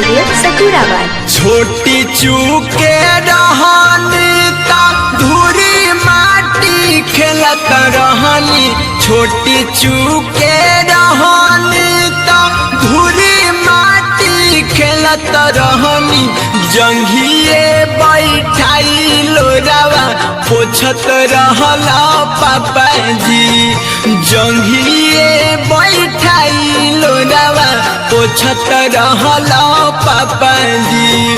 Studio Sakurabad. छोटी चूके रहनी ता धूरी माटी खेलत रहनी, छोटी चूके रहनी ता धूरी माटी खेलत रहनी, जंघिए बैठाई लोरावा पोछत रहला पापा जी, जंघिए बैठाई लोरावा पोछत रहला पापा जी,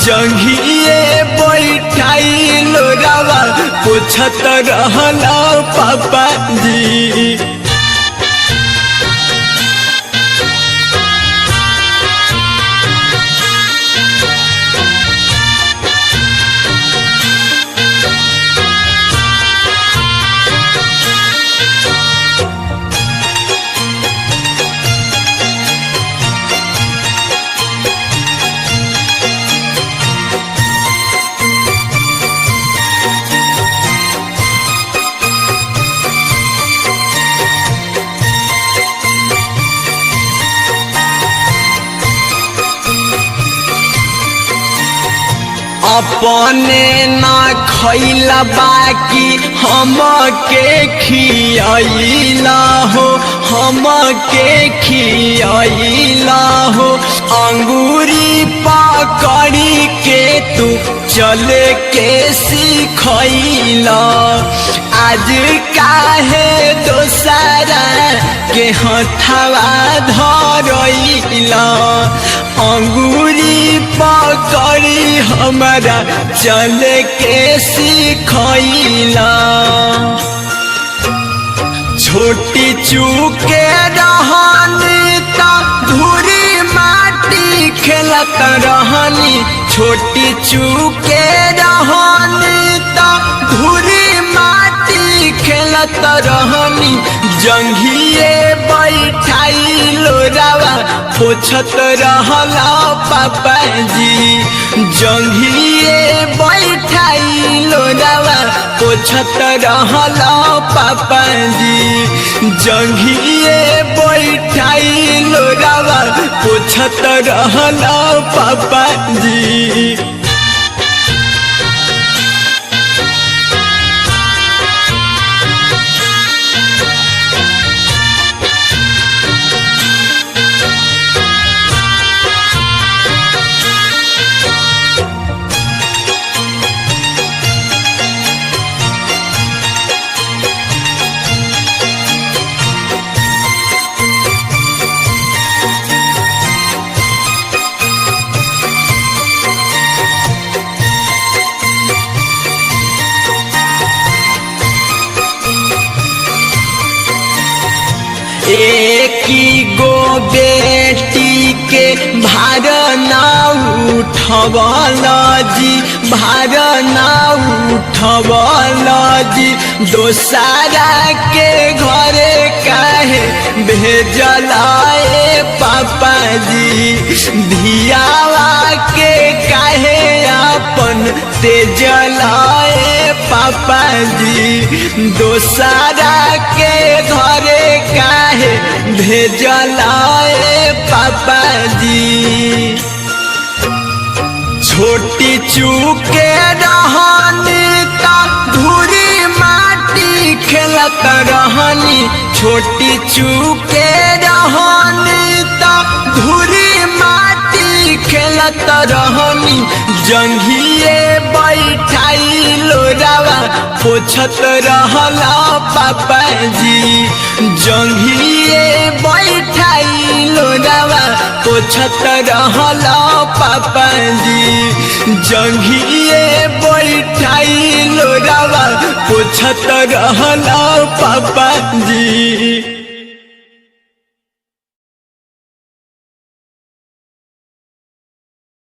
जंघिए बैठाई लोरावा पोछत रहला पापा जी। अपने ना खैला बाकी हम के खियाइला हो, हम के खियाइला हो, अंगूरी पकड़ी के तू चले के सिखैला, आज काहे दोसरा के हथवा धरैला, अंगूरी पकड़ी हमारा चले के सिखैला। छोटी चूके रहनी ता धूरी माटी खेलत रहनी, छोटी चूके रहनी ता धूरी माटी खेलत रहनी, जंघिए बैठाई लोरावा पोछत रहला पापा जी, जंघिए बैठाई लोरावा पोछत रहला पापा जी, जंघिए बैठाई लोरावा पोछत रहला पापा जी। एकी गो बेटी के भार ना उठवला जी, भार ना उठवला जी, दोसरा के घरे काहे भेजला ए पापा जी, धियावा के काहे अपन तेजला ए पापा जी, दोसरा के घरे काहे भेजला ए पापा जी। छोटी चूके रहनी ता धूरी माटी खेलत रहनी, छोटी चूके रहनी ता धूरी माटी खेलत रहनी, जंघिए बैठाई लोरावा पोछत रहला पापा जी, जंघिए बैठाई लोरावा पोछत रहला पापा जी, जंघिए बैठाई लोरावा पोछत रहला पापा जी।